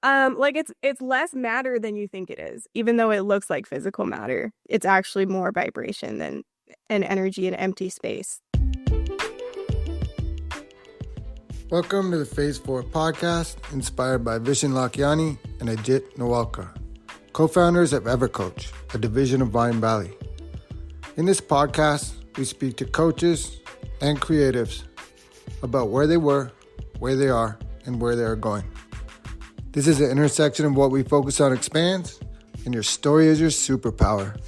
Like it's less matter than you think it is, even though it looks like physical matter. It's actually more vibration than an energy in empty space. Welcome to the Phase 4 podcast, inspired by Vishen Lakiani and Ajit Nawalkar, co-founders of EverCoach, a division of Mindbody. In this podcast, we speak to coaches and creatives about where they were, where they are, and where they are going. This is the intersection of what we focus on expands, and your story is your superpower.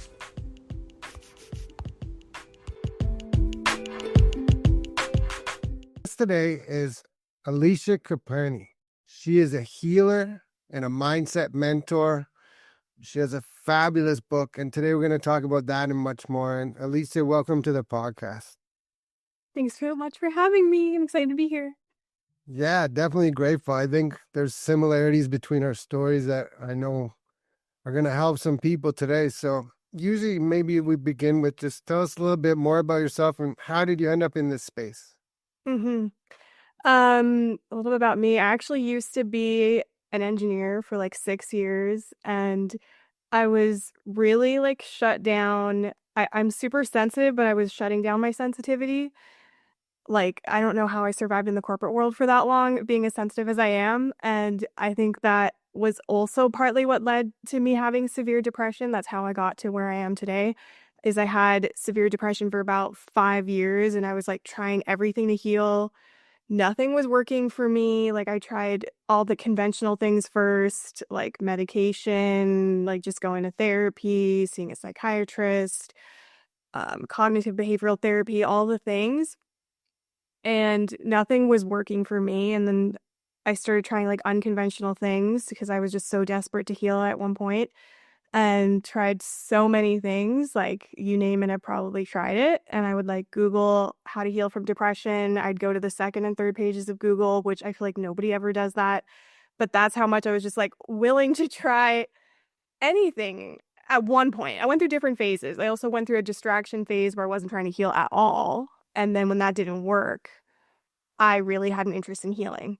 Today is Alisha Kapani. She is a healer and a mindset mentor. She has a fabulous book, and today we're going to talk about that and much more. And Alisha, welcome to the podcast. Thanks so much for having me. I'm excited to be here. Yeah, definitely grateful. I think there's similarities between our stories that I know are going to help some people today. So usually maybe we begin with just tell us a little bit more about yourself and how did you end up in this space? Mm-hmm. A little bit about me. I actually used to be an engineer for like 6 years, and I was really like shut down. I'm super sensitive, but I was shutting down my sensitivity. Like, I don't know how I survived in the corporate world for that long, being as sensitive as I am. And I think that was also partly what led to me having severe depression. That's how I got to where I am today, is I had severe depression for about 5 years, and I was like trying everything to heal. Nothing was working for me. Like, I tried all the conventional things first, like medication, like just going to therapy, seeing a psychiatrist, cognitive behavioral therapy, all the things. And nothing was working for me. And then I started trying like unconventional things because I was just so desperate to heal at one point, and tried so many things, like you name it, I probably tried it. And I would like Google how to heal from depression. I'd go to the second and third pages of Google, which I feel like nobody ever does that. But that's how much I was just like willing to try anything at one point. I went through different phases. I also went through a distraction phase where I wasn't trying to heal at all. And then when that didn't work, I really had an interest in healing.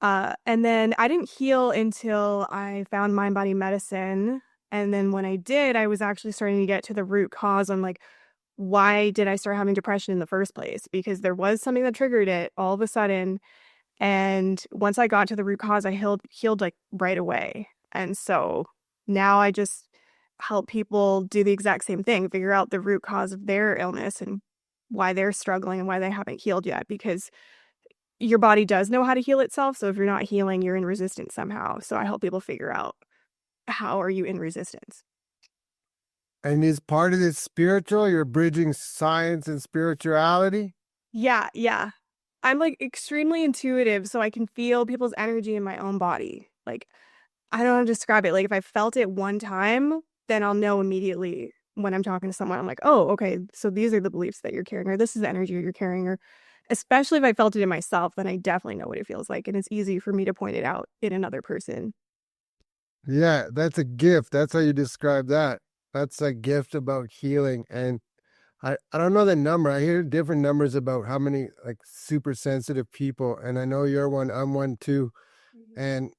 And then I didn't heal until I found Mindbody Medicine. And then when I did, I was actually starting to get to the root cause on like, why did I start having depression in the first place? Because there was something that triggered it all of a sudden. And once I got to the root cause, I healed like right away. And so now I just help people do the exact same thing, figure out the root cause of their illness and why they're struggling and why they haven't healed yet. Because your body does know how to heal itself. So if you're not healing, you're in resistance somehow. So I help people figure out, how are you in resistance? And is part of this spiritual? You're bridging science and spirituality? Yeah. I'm like extremely intuitive, so I can feel people's energy in my own body. Like, I don't know how to describe it. Like, if I felt it one time, then I'll know immediately when I'm talking to someone. I'm like, oh, okay, so these are the beliefs that you're carrying, or this is the energy you're carrying, or especially if I felt it in myself, then I definitely know what it feels like. And it's easy for me to point it out in another person. Yeah, that's a gift. That's how you describe that. That's a gift about healing. And I don't know the number. I hear different numbers about how many like super sensitive people. And I know you're one, I'm one too. And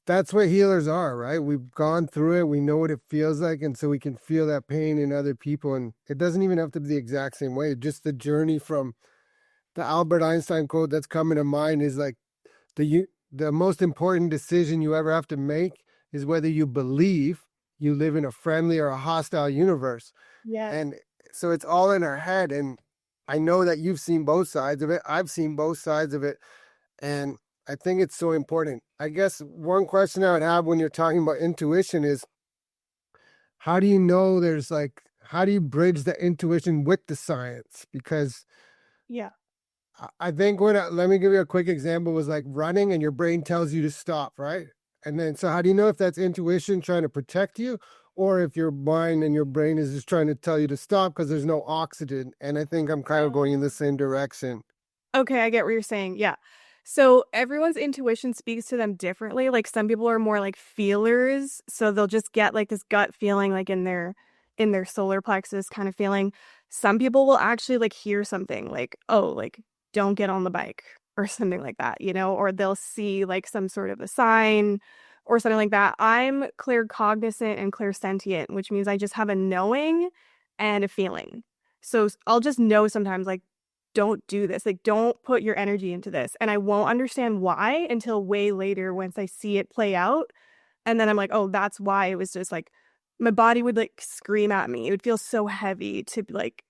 that's what healers are, right? We've gone through it, we know what it feels like, and so we can feel that pain in other people. And it doesn't even have to be the exact same way. Just the journey from the Albert Einstein quote that's coming to mind is like the most important decision you ever have to make is whether you believe you live in a friendly or a hostile universe. Yeah. And so it's all in our head. And I know that you've seen both sides of it. I've seen both sides of it. And I think it's so important. I guess one question I would have when you're talking about intuition is, how do you know how do you bridge the intuition with the science? Because Yeah. I think let me give you a quick example, was like running and your brain tells you to stop, right? And then, so how do you know if that's intuition trying to protect you or if your mind and your brain is just trying to tell you to stop because there's no oxygen? And I think I'm kind of going in the same direction. Okay, I get what you're saying. Yeah. So everyone's intuition speaks to them differently. Like, some people are more like feelers, so they'll just get like this gut feeling, like in their solar plexus kind of feeling. Some people will actually like hear something like, oh, like, don't get on the bike. or something like that, or they'll see like some sort of a sign or something like that. I'm claircognizant and clairsentient, which means I just have a knowing and a feeling. So I'll just know sometimes, like, don't do this. Like, don't put your energy into this. And I won't understand why until way later once I see it play out. And then I'm like, oh, that's why. It was just like my body would like scream at me. It would feel so heavy to like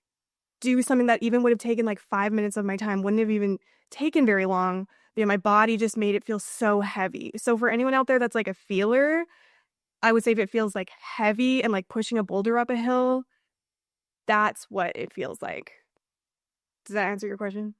do something that even would have taken like 5 minutes of my time, wouldn't have even taken very long. My body just made it feel so heavy. So for anyone out there that's like a feeler, I would say if it feels like heavy and like pushing a boulder up a hill, that's what it feels like. Does that answer your question?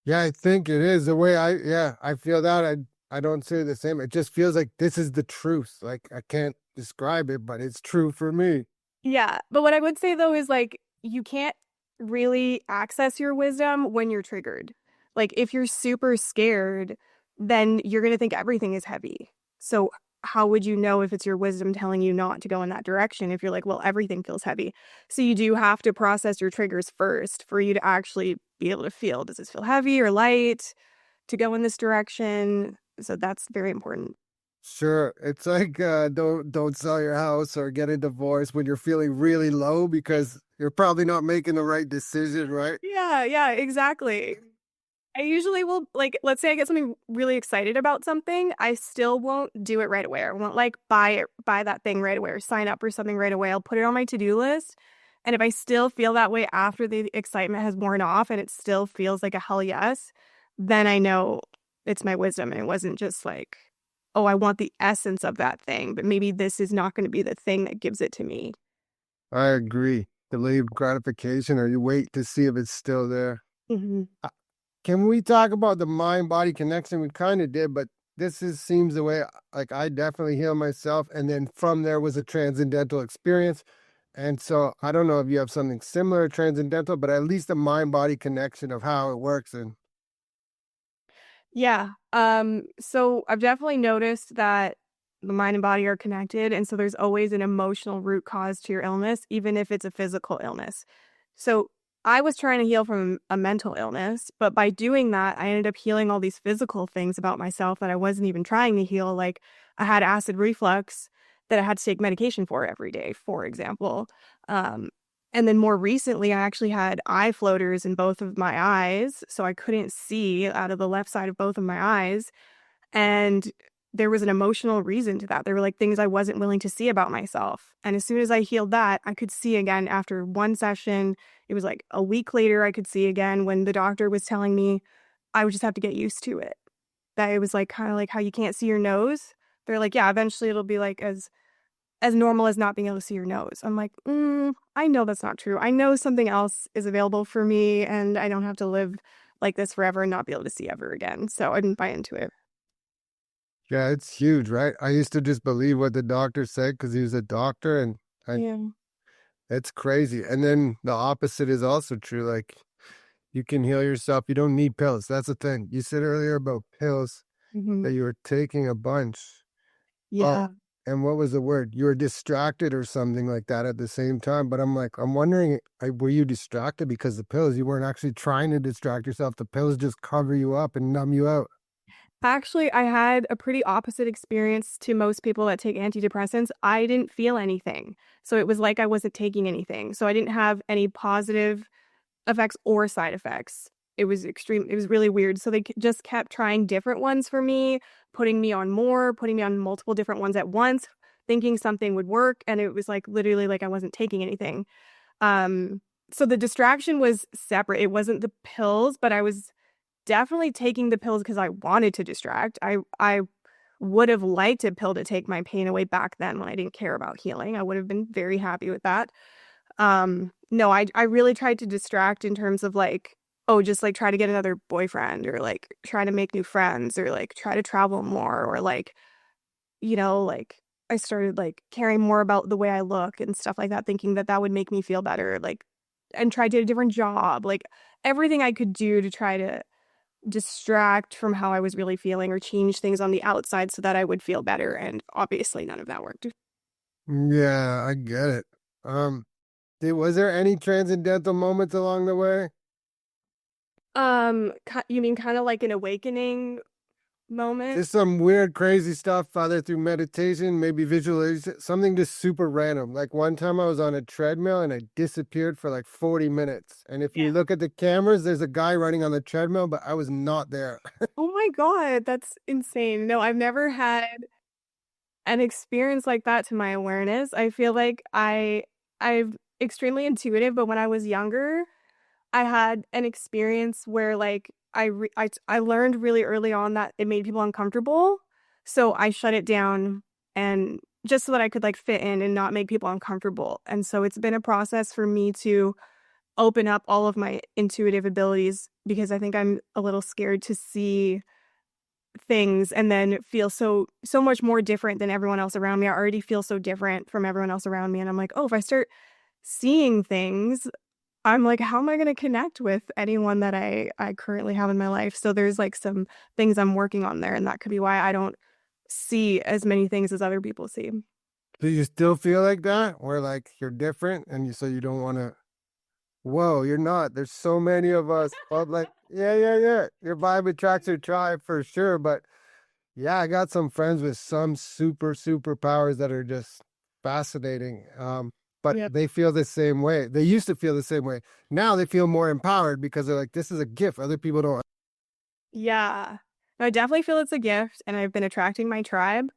Yeah, I think it is the way I feel that. I don't say the same. It just feels like this is the truth. Like I can't describe it, but it's true for me. Yeah. But what I would say though is like you can't really access your wisdom when you're triggered. Like if you're super scared, then you're going to think everything is heavy. So how would you know if it's your wisdom telling you not to go in that direction if you're like, well, everything feels heavy? So you do have to process your triggers first for you to actually be able to feel, does this feel heavy or light to go in this direction? So that's very important. Sure, it's like don't sell your house or get a divorce when you're feeling really low because you're probably not making the right decision, right? Yeah, yeah, exactly. I usually will, like, let's say I get something really excited about something, I still won't do it right away. I won't like buy that thing right away or sign up for something right away. I'll put it on my to-do list. And if I still feel that way after the excitement has worn off and it still feels like a hell yes, then I know it's my wisdom and it wasn't just like, oh, I want the essence of that thing, but maybe this is not going to be the thing that gives it to me. I agree. Delayed gratification, or you wait to see if it's still there. Mhm. Uh, Can we talk about the mind body connection? We kind of did, but this is seems the way like I definitely heal myself, and then from there was a transcendental experience. And so I don't know if you have something similar transcendental, but at least a mind body connection of how it works. And Yeah. So I've definitely noticed that the mind and body are connected. And so there's always an emotional root cause to your illness, even if it's a physical illness. So I was trying to heal from a mental illness, but by doing that, I ended up healing all these physical things about myself that I wasn't even trying to heal. Like I had acid reflux that I had to take medication for every day, for example. Um, and then more recently, I actually had eye floaters in both of my eyes, so I couldn't see out of the left side of both of my eyes. And there was an emotional reason to that. There were like things I wasn't willing to see about myself. And as soon as I healed that, I could see again after one session. It was like a week later, I could see again when the doctor was telling me I would just have to get used to it. That it was like kind of like how you can't see your nose. They're like, yeah, eventually it'll be like as normal as not being able to see your nose. I'm like, I know that's not true. I know something else is available for me and I don't have to live like this forever and not be able to see ever again. So I didn't buy into it. yeah, it's huge, right? I used to just believe what the doctor said because he was a doctor, and I, Yeah. it's crazy. And then the opposite is also true. Like you can heal yourself. You don't need pills. That's the thing. You said earlier about pills Hmm. that you were taking a bunch. Oh, Yeah. and what was the word? You were distracted or something like that at the same time. But I'm like, I'm wondering, were you distracted because the pills? You weren't actually trying to distract yourself. The pills just cover you up and numb you out. Actually, I had a pretty opposite experience to most people that take antidepressants. I didn't feel anything. So it was like I wasn't taking anything. So I didn't have any positive effects or side effects. It was extreme. It was really weird. So they just kept trying different ones for me, putting me on more, putting me on multiple different ones at once, thinking something would work. And it was like literally like I wasn't taking anything. Um, so the distraction was separate. It wasn't the pills, but I was definitely taking the pills because I wanted to distract. I would have liked a pill to take my pain away back then when I didn't care about healing. I would have been very happy with that. No, I really tried to distract in terms of like, oh, just like try to get another boyfriend or like try to make new friends or like try to travel more or like, like I started like caring more about the way I look and stuff like that, thinking that that would make me feel better, like, and tried to get a different job, like everything I could do to try to distract from how I was really feeling or change things on the outside so that I would feel better. And obviously none of that worked. Yeah, I get it. Was there any transcendental moments along the way? You mean kind of like an awakening moment? Just some weird, crazy stuff, either through meditation, maybe visualization, something just super random. Like one time I was on a treadmill and I disappeared for like 40 minutes. And if you Yeah. look at the cameras, there's a guy running on the treadmill, but I was not there. Oh my God, that's insane. No, I've never had an experience like that to my awareness. I feel like I'm extremely intuitive, but when I was younger, I had an experience where like I learned really early on that it made people uncomfortable. So I shut it down and just so that I could like fit in and not make people uncomfortable. And so it's been a process for me to open up all of my intuitive abilities because I think I'm a little scared to see things and then feel so much more different than everyone else around me. I already feel so different from everyone else around me and I'm like, "Oh, if I start seeing things, I'm like, how am I going to connect with anyone that I currently have in my life?" So there's like some things I'm working on there, and that could be why I don't see as many things as other people see. Do you still feel like that? Where like you're different and so you don't want to, whoa, you're not. There's so many of us. But like, yeah, yeah, yeah. Your vibe attracts your tribe for sure. But yeah, I got some friends with some super powers that are just fascinating. But Yep. they feel the same way. They used to feel the same way. Now they feel more empowered because they're like, this is a gift. Other people don't. Yeah. No, I definitely feel it's a gift, and I've been attracting my tribe.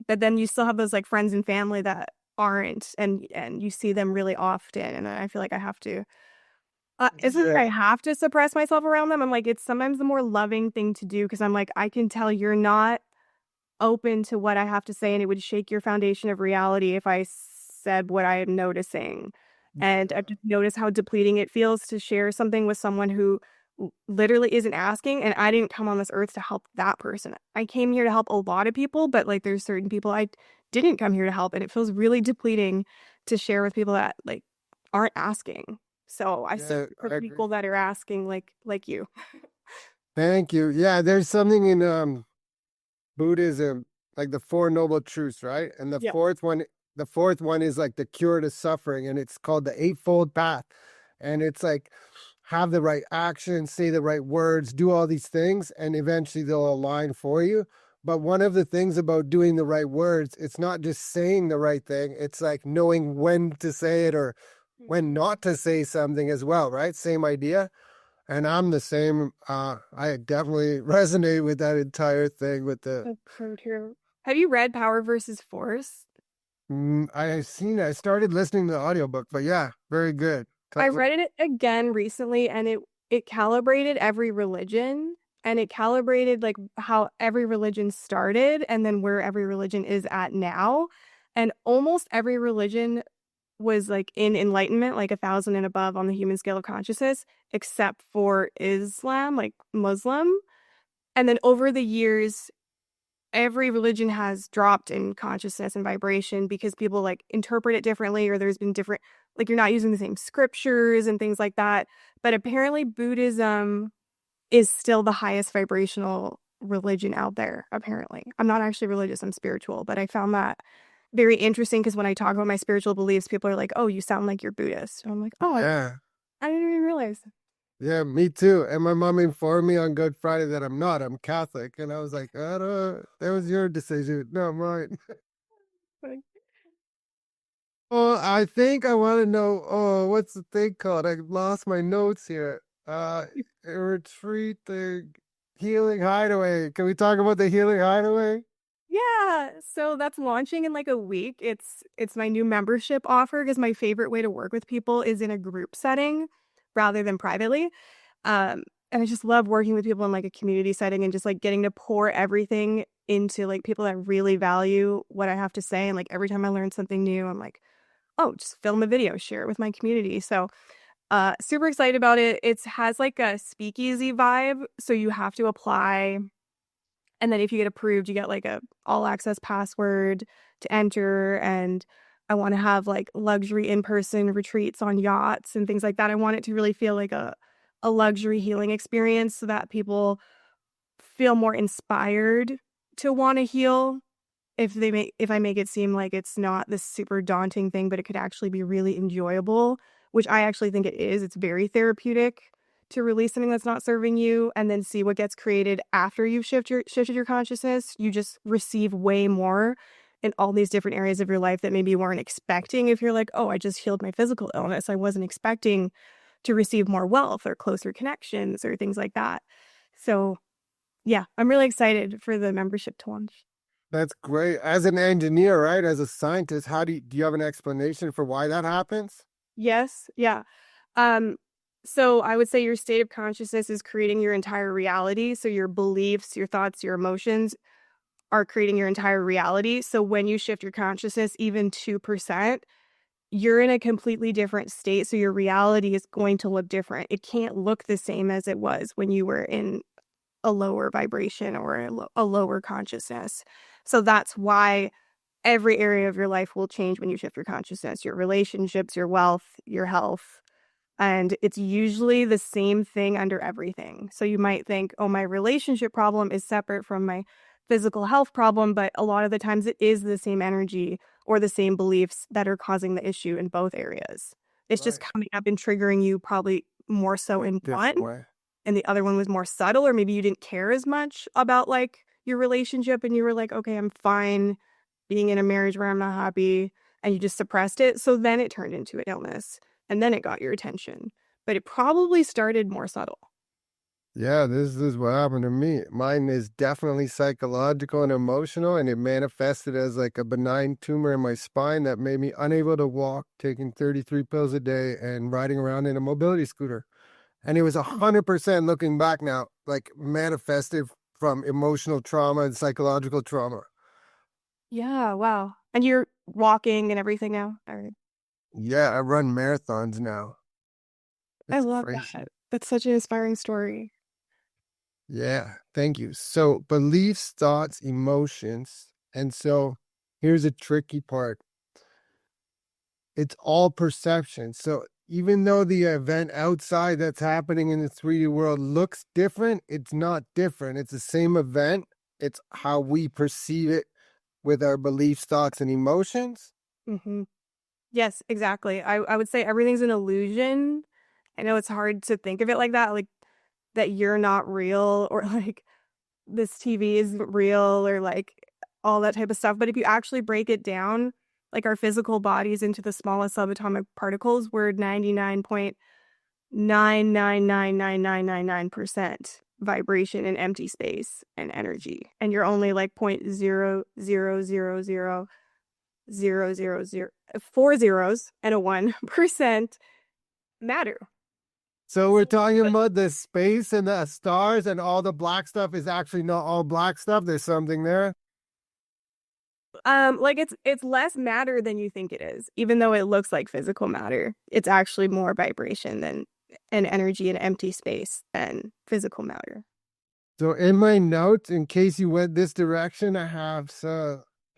But then you still have those like friends and family that aren't, and you see them really often, and I feel like I have to. Isn't like Yeah. I have to suppress myself around them. I'm like, it's sometimes the more loving thing to do because I'm like, I can tell you're not open to what I have to say, and it would shake your foundation of reality if I said what I am noticing. And I've just noticed how depleting it feels to share something with someone who literally isn't asking. And I didn't come on this earth to help that person. I came here to help a lot of people, but like there's certain people I didn't come here to help, and it feels really depleting to share with people that like aren't asking. So I search Yeah, for I agree. people that are asking, like you. Thank you. Yeah, there's something in Buddhism, like the Four Noble Truths, right? And Yep. the fourth one is like the cure to suffering, and it's called the Eightfold Path. And it's like have the right action, say the right words, do all these things, and eventually they'll align for you. But one of the things about doing the right words, it's not just saying the right thing, it's like knowing when to say it or when not to say something as well, right? Same idea. And I'm the same. I definitely resonate with that entire thing with the. That's so true. Have you read Power versus Force? I started listening to the audiobook, but yeah, very good. I read it again recently and it calibrated every religion and it calibrated like how every religion started and then where every religion is at now. And almost every religion was like in enlightenment, like 1,000 and above on the human scale of consciousness, except for Islam, like Muslim. And then over the years, every religion has dropped in consciousness and vibration because people like interpret it differently or there's been different like you're not using the same scriptures and things like that, but apparently Buddhism is still the highest vibrational religion out there. Apparently I'm not actually religious, I'm spiritual, but I found that very interesting because when I talk about my spiritual beliefs people are like, oh, you sound like you're Buddhist, and I'm like, oh, Yeah, I didn't even realize. yeah, me too. And my mom informed me on Good Friday that I'm not. I'm Catholic, and I was like, I don't. That was your decision, not mine. Like, Oh, I think I want to know. Oh, what's the thing called? I lost my notes here. A retreat, the Healing Hideaway. Can we talk about the Healing Hideaway? yeah, so that's launching in like a week. It's my new membership offer because my favorite way to work with people is in a group setting rather than privately. And I just love working with people in like a community setting and just like getting to pour everything into like people that really value what I have to say. And like every time I learn something new, I'm like, oh, just film a video, share it with my community. So super excited about it. It has like a speakeasy vibe. So you have to apply and then if you get approved, you get like a all access password to enter. And I want to have like luxury in-person retreats on yachts and things like that. I want it to really feel like a luxury healing experience so that people feel more inspired to want to heal if I make it seem like it's not this super daunting thing, but it could actually be really enjoyable, which I actually think it is. It's very therapeutic to release something that's not serving you and then see what gets created after you've shifted your consciousness, you just receive way more in all these different areas of your life that maybe you weren't expecting. If you're like, oh, I just healed my physical illness, I wasn't expecting to receive more wealth or closer connections or things like that. So, yeah, I'm really excited for the membership to launch. That's great. As an engineer, right? As a scientist, how do you have an explanation for why that happens? Yes, yeah. Um, so I would say your state of consciousness is creating your entire reality. So your beliefs, your thoughts, your emotions are creating your entire reality. So when you shift your consciousness even 2%, you're in a completely different state. So your reality is going to look different. It can't look the same as it was when you were in a lower vibration or a lower consciousness. So that's why every area of your life will change when you shift your consciousness, your relationships, your wealth, your health. And it's usually the same thing under everything. So you might think, oh, my relationship problem is separate from my physical health problem. But a lot of the times it is the same energy or the same beliefs that are causing the issue in both areas. It's just Right. coming up and triggering you probably more so in one, Different way. and the other one was more subtle, or maybe you didn't care as much about like your relationship and you were like, okay, I'm fine being in a marriage where I'm not happy, and you just suppressed it. So then it turned into an illness and then it got your attention. But it probably started more subtle. Yeah, this is what happened to me. Mine is definitely psychological and emotional, and it manifested as like a benign tumor in my spine that made me unable to walk, taking 33 pills a day and riding around in a mobility scooter. And it was 100% looking back now, like manifested from emotional trauma and psychological trauma. Yeah, wow. And you're walking and everything now? All right. Yeah, I run marathons now. I It's love crazy. that. That's such an inspiring story. Yeah, thank you. So, beliefs, thoughts, emotions. And so, here's a tricky part, it's all perception. So, even though the event outside that's happening in the 3D world looks different, it's not different. It's the same event. It's how we perceive it with our beliefs, thoughts, and emotions. Hmm. Yes, exactly. I would say everything's an illusion. I know it's hard to think of it like that you're not real, or like this TV isn't real, or like all that type of stuff. But if you actually break it down, like our physical bodies into the smallest subatomic particles, we're 99.9999999% vibration in empty space and energy. And you're only like 0.0000000 four zeros and a 1% matter. So, we're talking about the space and the stars, and all the black stuff is actually not all black stuff. There's something there. Like it's less matter than you think it is, even though it looks like physical matter. It's actually more vibration than an energy in empty space than physical matter. So, in my notes, in case you went this direction, I have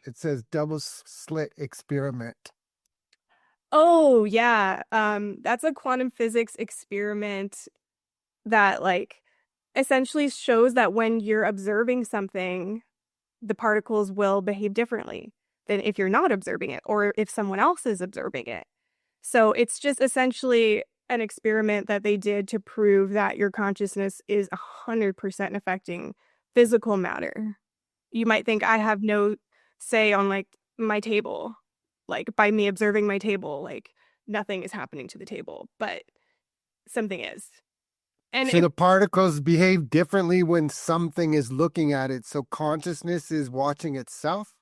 it says double slit experiment. Oh yeah. That's a quantum physics experiment that like essentially shows that when you're observing something, the particles will behave differently than if you're not observing it or if someone else is observing it. So it's just essentially an experiment that they did to prove that your consciousness is 100% affecting physical matter. You might think I have no say on like my table, like by me observing my table, like nothing is happening to the table, but something is. And So if the particles behave differently when something is looking at it. So consciousness is watching itself.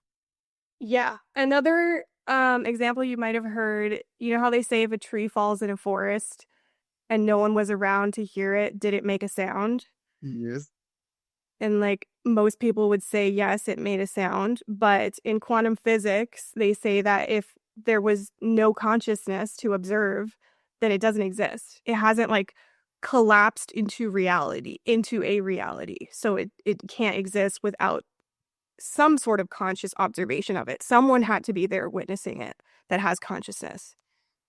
Yeah. Another example you might have heard, you know how they say if a tree falls in a forest and no one was around to hear it, did it make a sound? Yes. And like most people would say, yes, it made a sound. But in quantum physics, they say that if there was no consciousness to observe, then it doesn't exist. It hasn't like collapsed into reality, into a reality. So it can't exist without some sort of conscious observation of it. Someone had to be there witnessing it that has consciousness.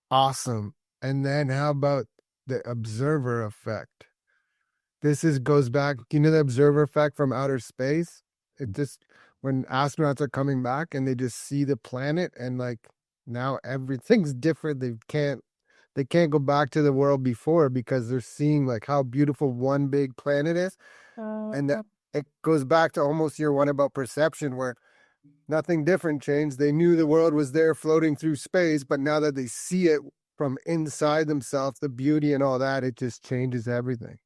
Awesome. And then how about the observer effect? This is goes back, you know, the observer effect from outer space? It just when astronauts are coming back and they just see the planet and like now everything's different. They can't they can't go back to the world before because they're seeing like how beautiful one big planet is. And that Uh, it goes back to almost year one about perception, where nothing different changed. They knew the world was there floating through space, but now that they see it from inside themselves, the beauty and all that, it just changes everything.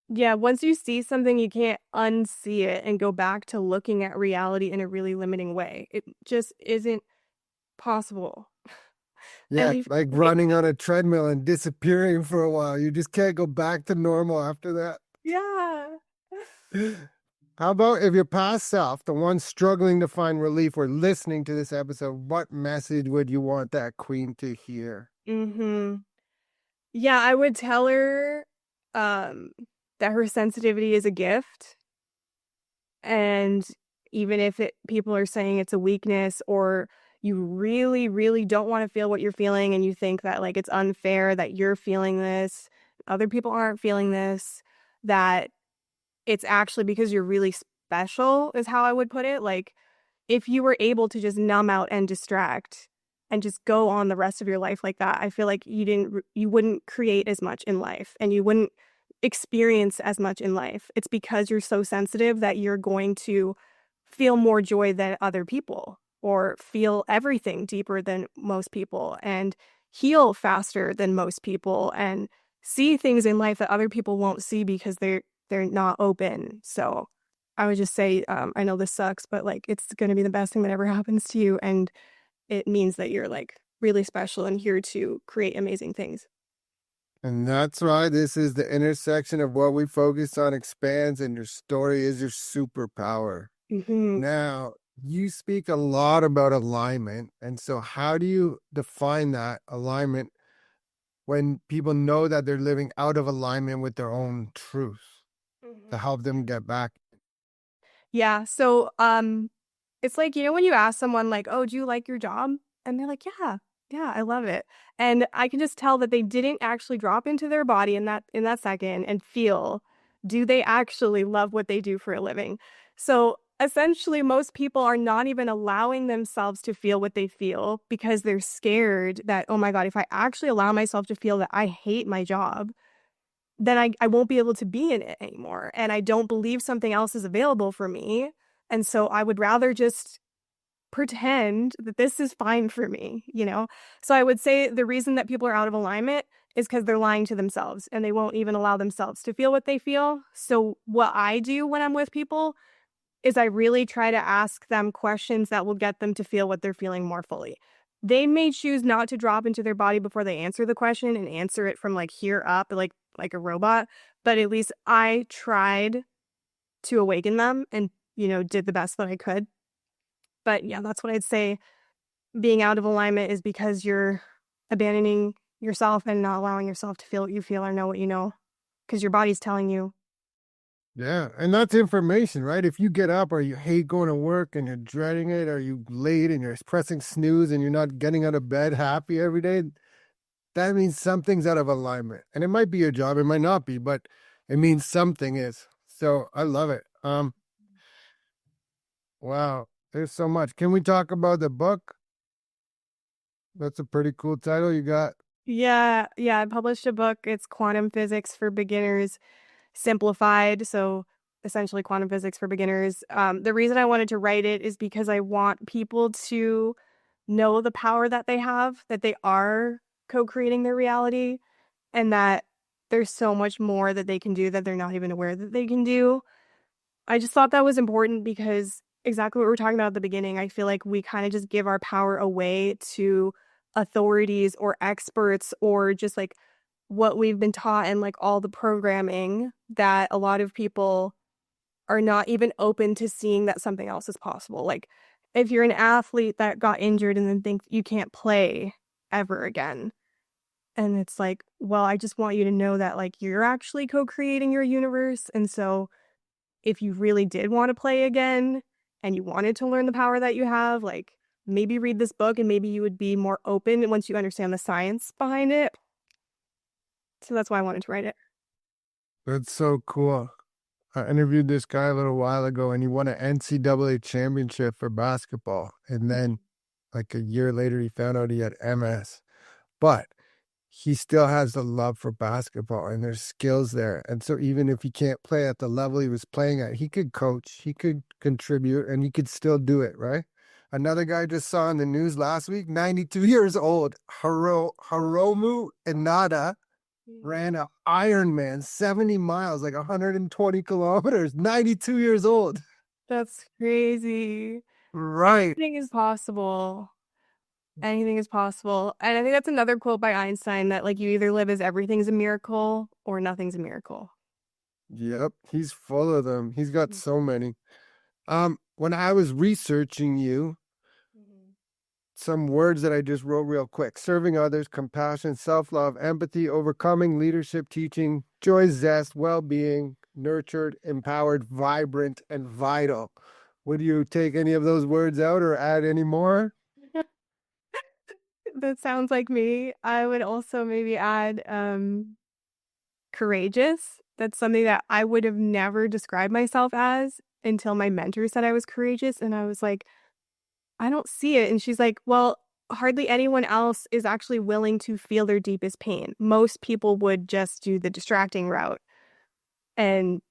yeah, once you see something, you can't unsee it and go back to looking at reality in a really limiting way. It just isn't possible. At Yeah, least, like running on a treadmill and disappearing for a while. You just can't go back to normal after that. yeah. How about if your past self, the one struggling to find relief, were listening to this episode, what message would you want that queen to hear? Mm-hmm. Yeah, I would tell her um that her sensitivity is a gift, and even if people are saying it's a weakness, or you really really don't want to feel what you're feeling and you think that like it's unfair that you're feeling this, other people aren't feeling this, that it's actually because you're really special is how I would put it. Like if you were able to just numb out and distract and just go on the rest of your life like that, I feel like you wouldn't create as much in life and you wouldn't experience as much in life. It's because you're so sensitive that you're going to feel more joy than other people, or feel everything deeper than most people, and heal faster than most people, and see things in life that other people won't see because they're not open. So I would just say, I know this sucks, but like it's going to be the best thing that ever happens to you. And it means that you're like really special and here to create amazing things. And that's why this is the intersection of what we focus on expands, and your story is your superpower. Hmm. Now, you speak a lot about alignment. And so, how do you define that alignment when people know that they're living out of alignment with their own truth to Hmm. help them get back? Yeah. So, it's like, when you ask someone like, "Oh, do you like your job?" And they're like, "Yeah, yeah, I love it." And I can just tell that they didn't actually drop into their body in that second and feel, do they actually love what they do for a living? So, essentially, most people are not even allowing themselves to feel what they feel because they're scared that, "Oh my God, if I actually allow myself to feel that I hate my job, then I won't be able to be in it anymore. And I don't believe something else is available for me. And so I would rather just pretend that this is fine for me?" So I would say the reason that people are out of alignment is because they're lying to themselves and they won't even allow themselves to feel what they feel. So what I do when I'm with people is I really try to ask them questions that will get them to feel what they're feeling more fully. They may choose not to drop into their body before they answer the question and answer it from like here up, like a robot, but at least I tried to awaken them and did the best that I could. But yeah, that's what I'd say. Being out of alignment is because you're abandoning yourself and not allowing yourself to feel what you feel or know what you know, because your body's telling you. Yeah, and that's information, right? If you get up or you hate going to work and you're dreading it, or you late and you're pressing snooze and you're not getting out of bed happy every day, that means something's out of alignment. And it might be your job, it might not be, but it means something is. So I love it. Wow, there's so much. Can we talk about the book? That's a pretty cool title you got. Yeah, yeah, I published a book. It's Quantum Physics for Beginners Simplified. So essentially, quantum physics for beginners. The reason I wanted to write it is because I want people to know the power that they have, that they are co creating their reality, and that there's so much more that they can do that they're not even aware that they can do. I just thought that was important because exactly what we were talking about at the beginning. I feel like we kind of just give our power away to authorities or experts, or just like what we've been taught and like all the programming, that a lot of people are not even open to seeing that something else is possible. Like if you're an athlete that got injured and then think you can't play ever again. And it's like, well, I just want you to know that like you're actually co-creating your universe. And so if you really did want to play again and you wanted to learn the power that you have, like maybe read this book and maybe you would be more open once you understand the science behind it. So that's why I wanted to write it. That's so cool. I interviewed this guy a little while ago and he won an NCAA championship for basketball. And then, like a year later, he found out he had MS. But he still has the love for basketball and there's skills there. And so even if he can't play at the level he was playing at, he could coach, he could contribute, and he could still do it, right? Another guy just saw in the news last week, 92 years old, Hiromu Inada ran a Ironman 70 miles, like 120 kilometers, 92 years old. That's crazy. Right. Anything is possible. Anything is possible. And I think that's another quote by Einstein that like you either live as everything's a miracle or nothing's a miracle. Yep. He's full of them. He's got so many. When I was researching you, Mhm. some words that I just wrote real quick: serving others, compassion, self love, empathy, overcoming, leadership, teaching, joy, zest, well being, nurtured, empowered, vibrant, and vital. Would you take any of those words out or add any more? That sounds like me. I would also maybe add courageous. That's something that I would have never described myself as until my mentor said I was courageous. And I was like, I don't see it. And she's like, well, hardly anyone else is actually willing to feel their deepest pain. Most people would just do the distracting route and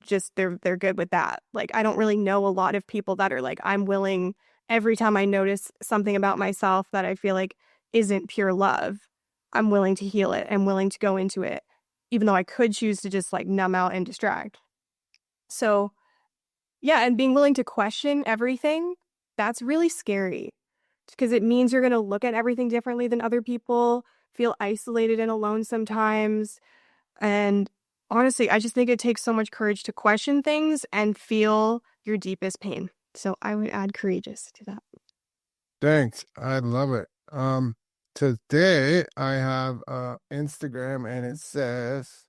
just they're good with that. Like I don't really know a lot of people that are like, I'm willing every time I notice something about myself that I feel like isn't pure love, I'm willing to heal it. I'm willing to go into it, even though I could choose to just like numb out and distract. So yeah, and being willing to question everything, that's really scary because it means you're going to look at everything differently than other people, feel isolated and alone sometimes. And honestly, I just think it takes so much courage to question things and feel your deepest pain. So I would add courageous to that. Thanks. I love it. Today I have Instagram and it says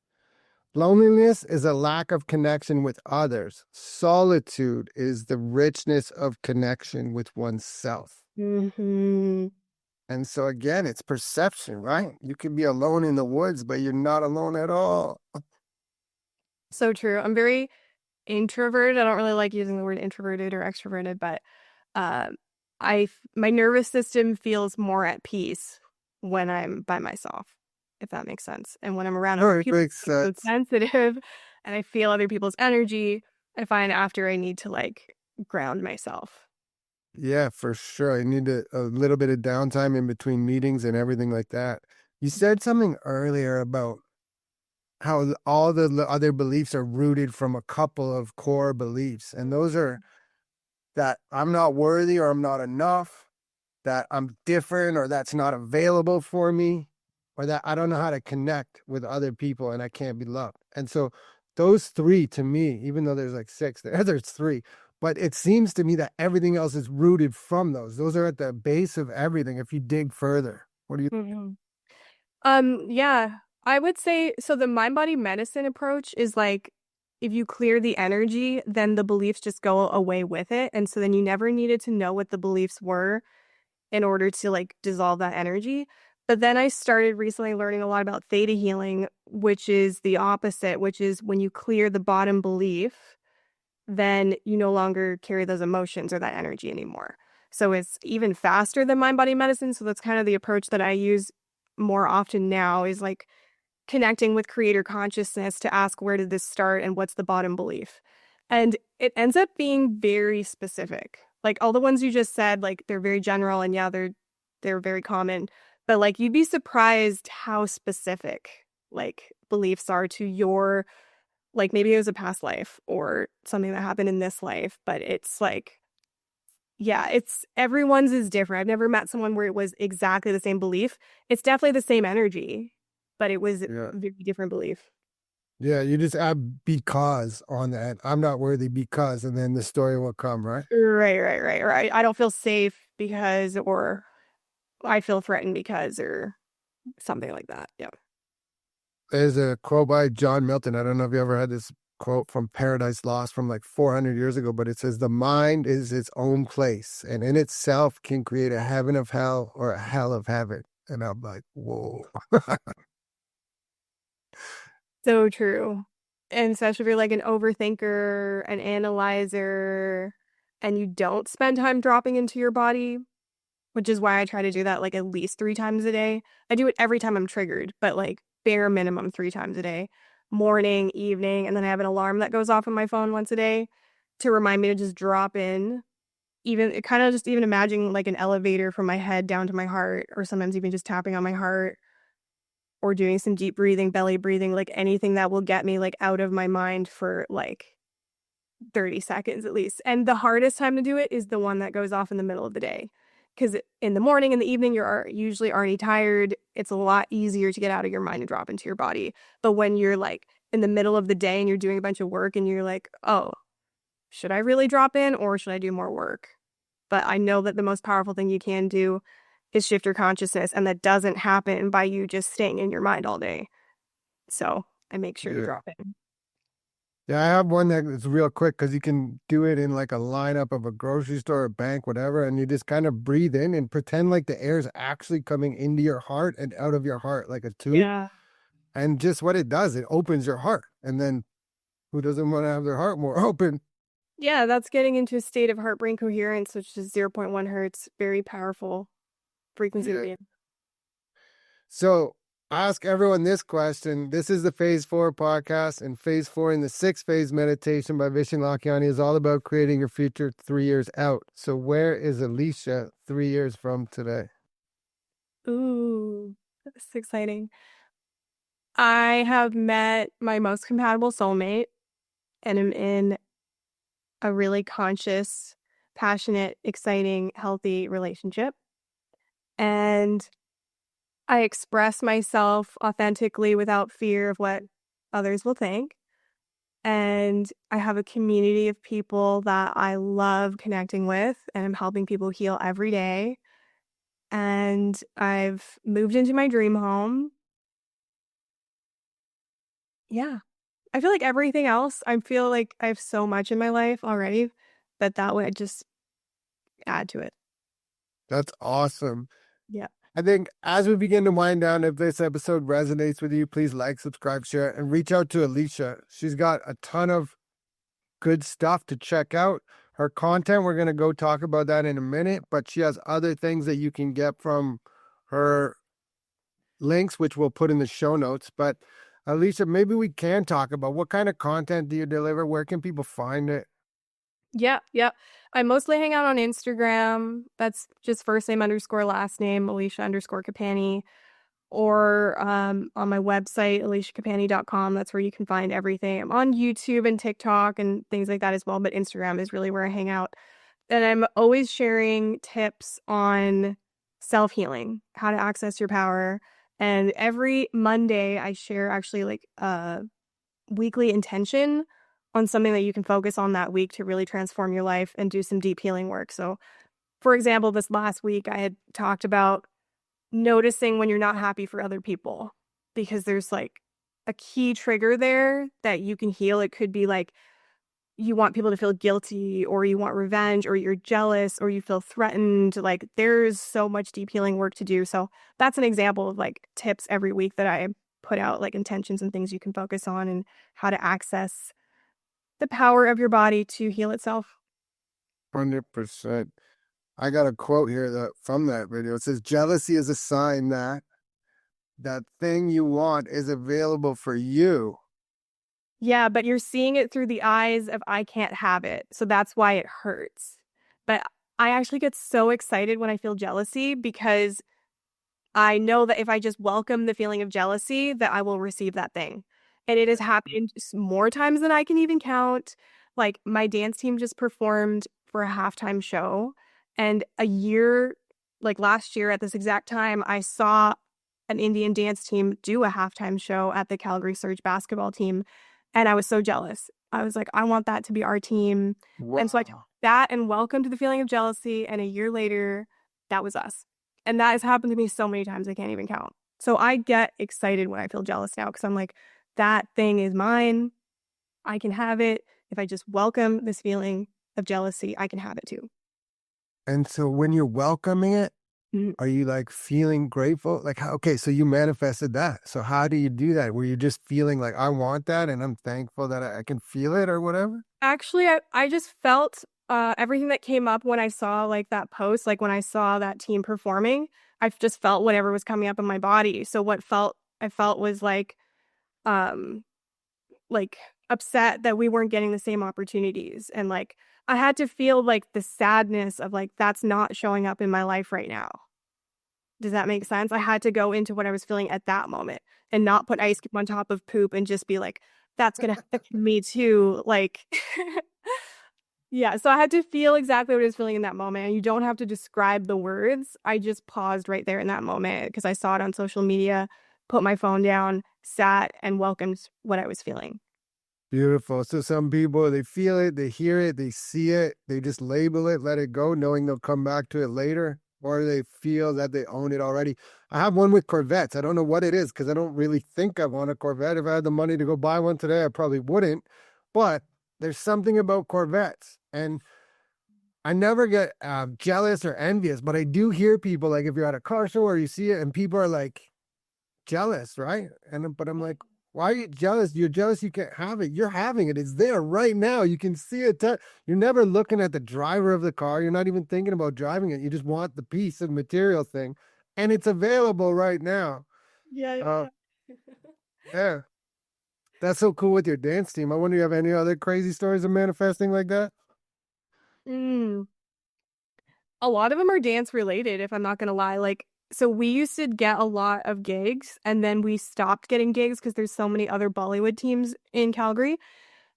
loneliness is a lack of connection with others. Solitude is the richness of connection with oneself. Hmm. And so again, it's perception, right? You can be alone in the woods, but you're not alone at all. So true. I'm very introverted. I don't really like using the word introverted or extroverted, but uh, my nervous system feels more at peace when I'm by myself, if that makes sense. And when I'm around No, other it people, makes I'm so sense. sensitive and I feel other people's energy. I find after I need to like ground myself. Yeah, for sure. I need a little bit of downtime in between meetings and everything like that. You said something earlier about how all the other beliefs are rooted from a couple of core beliefs. And those are that I'm not worthy or I'm not enough, that I'm different or that's not available for me, or that I don't know how to connect with other people and I can't be loved. And so those three to me, even though there's like six, there's three, but it seems to me that everything else is rooted from those. Those are at the base of everything if you dig further. What do you? Mhm. Yeah, I would say so. The mind body medicine approach is like if you clear the energy, then the beliefs just go away with it. And so then you never needed to know what the beliefs were in order to like dissolve that energy. But then I started recently learning a lot about theta healing, which is the opposite, which is when you clear the bottom belief, then you no longer carry those emotions or that energy anymore. So it's even faster than mind body medicine. So that's kind of the approach that I use more often now is like connecting with creator consciousness to ask where did this start and what's the bottom belief. And it ends up being very specific. Like all the ones you just said, like they're very general and yeah, they're very common. But like you'd be surprised how specific like beliefs are to your like maybe it was a past life or something that happened in this life, but it's like yeah, it's everyone's is different. I've never met someone where it was exactly the same belief. It's definitely the same energy, but it was a Yeah. very different belief. Yeah, you just add because on that. I'm not worthy because, and then the story will come, right? Right. I don't feel safe because, or I feel threatened because, or something like that. Yeah. There's a quote by John Milton. I don't know if you ever had this quote from Paradise Lost from like 400 years ago, but it says, the mind is its own place and in itself can create a heaven of hell or a hell of heaven. And I'm like, whoa. So true. And especially if you're like an overthinker, an analyzer, and you don't spend time dropping into your body, which is why I try to do that like at least 3 times a day. I do it every time I'm triggered, but like bare minimum 3 times a day, morning, evening, and then I have an alarm that goes off on my phone once a day to remind me to just drop in. Even it kind of just even imagining like an elevator from my head down to my heart, or sometimes even just tapping on my heart or doing some deep breathing, belly breathing, like anything that will get me like out of my mind for like 30 seconds at least. And the hardest time to do it is the one that goes off in the middle of the day. Because in the morning and the evening, you're usually already tired. It's a lot easier to get out of your mind and drop into your body. But when you're like in the middle of the day and you're doing a bunch of work and you're like, oh, should I really drop in or should I do more work? But I know that the most powerful thing you can do is shift your consciousness. And that doesn't happen by you just staying in your mind all day. So I make sure to Yeah. drop in. Yeah, I have one that is real quick because you can do it in like a lineup of a grocery store, a bank, whatever, and you just kind of breathe in and pretend like the air is actually coming into your heart and out of your heart like a tube. Yeah. And just what it does, it opens your heart. And then who doesn't want to have their heart more open? Yeah, that's getting into a state of heart brain coherence, which is zero point 0.1 hertz. Very powerful frequency to Yeah. be in. So ask everyone this question. This is the Phase 4 podcast, and Phase 4 in the sixth phase meditation by Vishen Lakhiani is all about creating your future 3 years out. So where is Alisha 3 years from today? Ooh, that's exciting. I have met my most compatible soulmate and am in a really conscious, passionate, exciting, healthy relationship. And I express myself authentically without fear of what others will think. And I have a community of people that I love connecting with, and I'm helping people heal every day. And I've moved into my dream home. Yeah. I feel like everything else, I feel like I have so much in my life already that that would just add to it. That's awesome. Yeah. I think as we begin to wind down, if this episode resonates with you, please like, subscribe, share, and reach out to Alisha. She's got a ton of good stuff to check out. Her content, we're going to go talk about that in a minute, but she has other things that you can get from her links, which we'll put in the show notes. But Alisha, maybe we can talk about what kind of content do you deliver? Where can people find it? Yeah. Yeah. I mostly hang out on Instagram. That's just first name underscore last name, Alisha underscore Kapani. Or on my website, alishakapani.com. That's where you can find everything. I'm on YouTube and TikTok and things like that as well, but Instagram is really where I hang out. And I'm always sharing tips on self-healing, how to access your power. And every Monday, I share actually like a weekly intention on something that you can focus on that week to really transform your life and do some deep healing work. So, for example, this last week, I had talked about noticing when you're not happy for other people because there's like a key trigger there that you can heal. It could be like you want people to feel guilty or you want revenge or you're jealous or you feel threatened. Like there's so much deep healing work to do. So that's an example of like tips every week that I put out, like intentions and things you can focus on and how to access the power of your body to heal itself. 100%. I got a quote here that from that video. It says, jealousy is a sign that that thing you want is available for you. Yeah, but you're seeing it through the eyes of I can't have it. So that's why it hurts. But I actually get so excited when I feel jealousy because I know that if I just welcome the feeling of jealousy, that I will receive that thing. And it has happened more times than I can even count. Like my dance team just performed for a halftime show. And a year, like last year at this exact time, I saw an Indian dance team do a halftime show at the Calgary Surge basketball team. And I was so jealous. I was like, I want that to be our team. And so I took Wow. that and welcomed to the feeling of jealousy. And a year later, that was us. And that has happened to me so many times I can't even count. So I get excited when I feel jealous now because I'm like, that thing is mine. I can have it. If I just welcome this feeling of jealousy, I can have it too. And so when you're welcoming it, Mhm. are you like feeling grateful? Like, how, okay, so you manifested that. So how do you do that? Were you just feeling like, I want that and I'm thankful that I can feel it or whatever? Actually, I just felt Everything that came up when I saw like that post, like when I saw that team performing, I just felt whatever was coming up in my body. So what felt I felt was um like upset that we weren't getting the same opportunities, and like I had to feel like the sadness of like that's not showing up in my life right now. Does that make sense? I had to go into what I was feeling at that moment and not put ice cube on top of poop and just be like, that's gonna affect me too. Like yeah, so I had to feel exactly what I was feeling in that moment. And you don't have to describe the words. I just paused right there in that moment because I saw it on social media, put my phone down, sat, and welcomed what I was feeling. Beautiful. So some people they feel it, they hear it, they see it, they just label it, let it go, knowing they'll come back to it later, or they feel that they own it already. I have one with Corvettes. I don't know what it is because I don't really think I want a Corvette. If I had the money to go buy one today, I probably wouldn't. But there's something about Corvettes, and I never get jealous or envious, but I do hear people like if you're at a car show or you see it, and people are like, jealous, right? And but I'm like, why are you jealous? You're jealous you can't have it. You're having it. It's there right now. You can see it. You're never looking at the driver of the car. You're not even thinking about driving it. You just want the piece of material thing, and it's available right now. Yeah, Uh, yeah, yeah, that's so cool with your dance team. I wonder if you have any other crazy stories of manifesting like that. yeah. A lot of them are dance related, if I'm not gonna lie. Like, so we used to get a lot of gigs, and then we stopped getting gigs because there's so many other Bollywood teams in Calgary.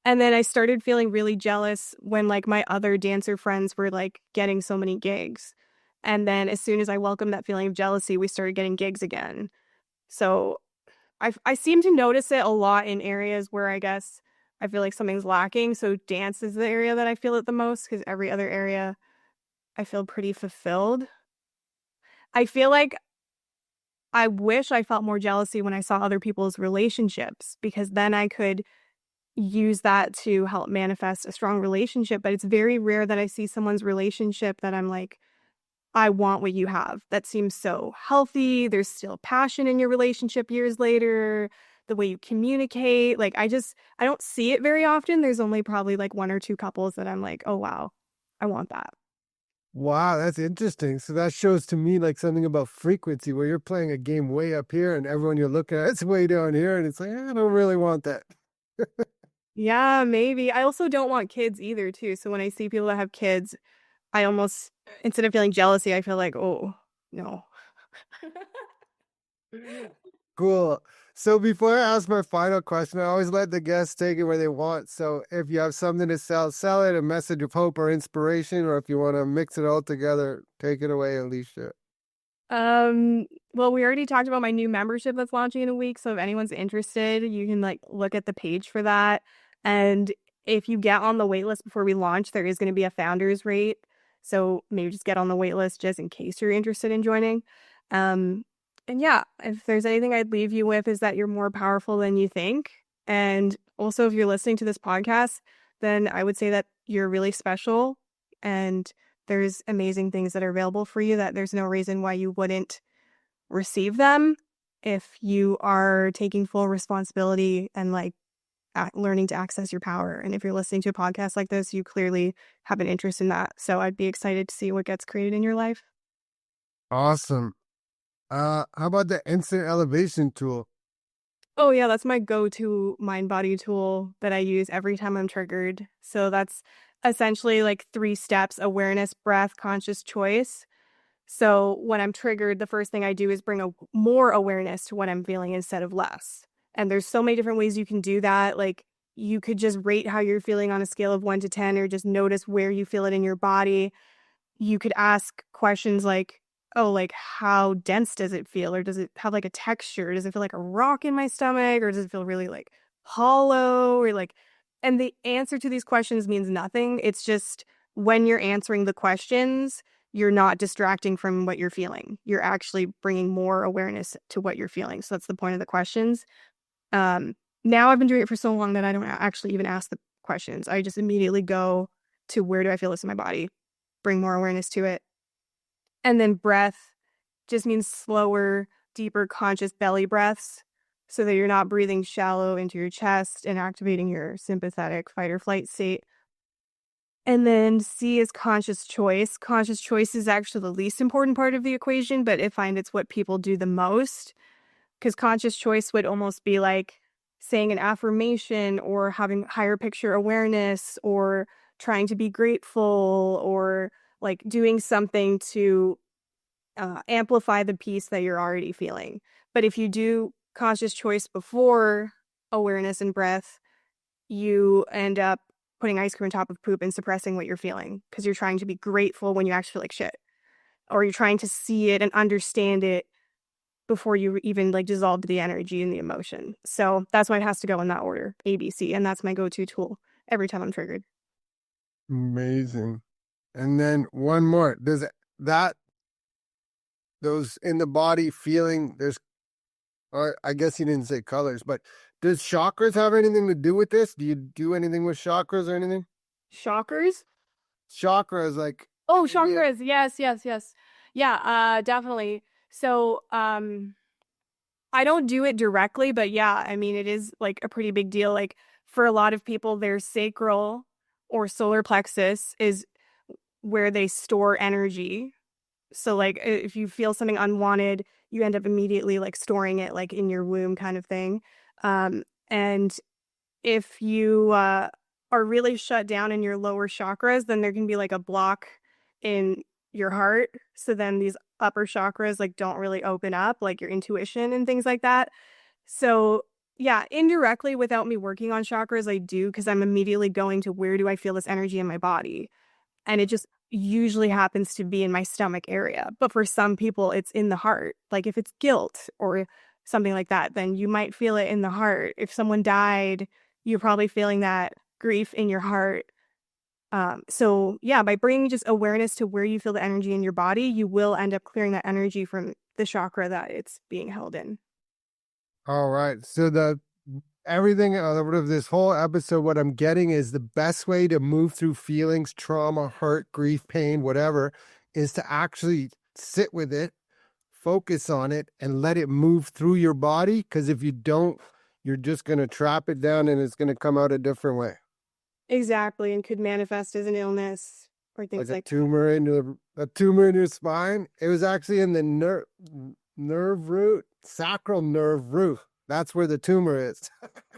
And then I started feeling really jealous when like my other dancer friends were like getting so many gigs. And then as soon as I welcomed that feeling of jealousy, we started getting gigs again. So I seem to notice it a lot in areas where I guess I feel like something's lacking. So dance is the area that I feel it the most because every other area I feel pretty fulfilled. I feel like I wish I felt more jealousy when I saw other people's relationships because then I could use that to help manifest a strong relationship. But it's very rare that I see someone's relationship that I'm like, I want what you have. That seems so healthy. There's still passion in your relationship years later. The way you communicate. Like, I don't see it very often. There's only probably like one or two couples that I'm like, oh, wow, I want that. Wow, that's interesting. So that shows to me like something about frequency where you're playing a game way up here and everyone you're looking at it's way down here and it's like, I don't really want that. Yeah, maybe. I also don't want kids either, too. So when I see people that have kids, I almost, instead of feeling jealousy, I feel like, oh, no. Cool. So before I ask my final question, I always let the guests take it where they want. So if you have something to sell, sell it, a message of hope or inspiration, or if you want to mix it all together, take it away, Alicia. Well, we already talked about my new membership that's launching in a week. So if anyone's interested, you can like look at the page for that. And if you get on the wait list before we launch, there is going to be a founder's rate. So maybe just get on the wait list just in case you're interested in joining. Um, and yeah, if there's anything I'd leave you with is that you're more powerful than you think. And also, if you're listening to this podcast, then I would say that you're really special and there's amazing things that are available for you that there's no reason why you wouldn't receive them if you are taking full responsibility and like learning to access your power. And if you're listening to a podcast like this, you clearly have an interest in that. So I'd be excited to see what gets created in your life. Awesome. How about the instant elevation tool? Oh yeah, that's my go-to mind body tool that I use every time I'm triggered. So that's essentially like 3 steps: awareness, breath, conscious choice. So when I'm triggered, the first thing I do is bring more awareness to what I'm feeling instead of less. And there's so many different ways you can do that. Like you could just rate how you're feeling on a scale of 1 to 10 or just notice where you feel it in your body. You could ask questions like, oh, like how dense does it feel? Or does it have like a texture? Does it feel like a rock in my stomach? Or does it feel really like hollow? Or like, and the answer to these questions means nothing. It's just when you're answering the questions, you're not distracting from what you're feeling. You're actually bringing more awareness to what you're feeling. So that's the point of the questions. Um, Now I've been doing it for so long that I don't actually even ask the questions. I just immediately go to where do I feel this in my body? Bring more awareness to it. And then breath just means slower, deeper, conscious belly breaths so that you're not breathing shallow into your chest and activating your sympathetic fight or flight state. And then C is conscious choice. Conscious choice is actually the least important part of the equation, but I find it's what people do the most because conscious choice would almost be like saying an affirmation or having higher picture awareness or trying to be grateful or like doing something to amplify the peace that you're already feeling. But if you do conscious choice before awareness and breath, you end up putting ice cream on top of poop and suppressing what you're feeling because you're trying to be grateful when you actually feel like shit. Or you're trying to see it and understand it before you even like dissolve the energy and the emotion. So that's why it has to go in that order, ABC. And that's my go-to tool every time I'm triggered. Amazing. And then one more. Does that those in the body feeling there's or I guess you didn't say colors, but does chakras have anything to do with this? Do you do anything with chakras or anything? Shockers? Chakras, like Oh, yeah. chakras. Yes, yes, yes. Yeah, definitely. So, I don't do it directly, but yeah, I mean, it is like a pretty big deal. Like for a lot of people, their sacral or solar plexus is where they store energy. So like if you feel something unwanted, you end up immediately like storing it like in your womb kind of thing. And if you are really shut down in your lower chakras, then there can be like a block in your heart. So then these upper chakras like don't really open up, like your intuition and things like that. So yeah, indirectly without me working on chakras, I do because I'm immediately going to where do I feel this energy in my body? And it just usually happens to be in my stomach area. But for some people, it's in the heart. Like if it's guilt or something like that, then you might feel it in the heart. If someone died, you're probably feeling that grief in your heart. So yeah, by bringing just awareness to where you feel the energy in your body, you will end up clearing that energy from the chakra that it's being held in. All right. So the everything out of this whole episode, what I'm getting is the best way to move through feelings, trauma, hurt, grief, pain, whatever, is to actually sit with it, focus on it, and let it move through your body. Because if you don't, you're just going to trap it down and it's going to come out a different way. Exactly, and could manifest as an illness or Like things a like that. tumor in your spine. It was actually in the nerve root, sacral nerve root. That's where the tumor is.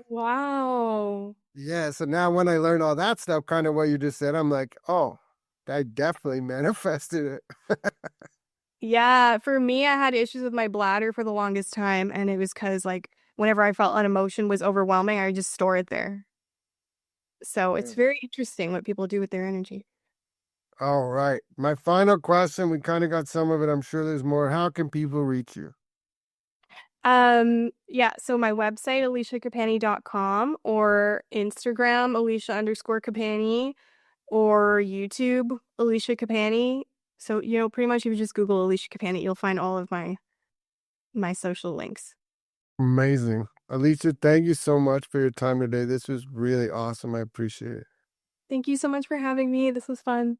Wow. Yeah, so now when I learn all that stuff, kind of what you just said, I'm like, oh, I definitely manifested it. Yeah, for me, I had issues with my bladder for the longest time, and it was because like whenever I felt an emotion was overwhelming, I would just store it there. So it's Yeah. very interesting what people do with their energy. All right. My final question, we kind of got some of it. I'm sure there's more. How can people reach you? Yeah, so my website, alishakapani.com or Instagram, Alisha_Kapani or YouTube, Alisha Kapani. So, pretty much if you just Google Alisha Kapani, you'll find all of my social links. Amazing. Alicia, thank you so much for your time today. This was really awesome. I appreciate it. Thank you so much for having me. This was fun.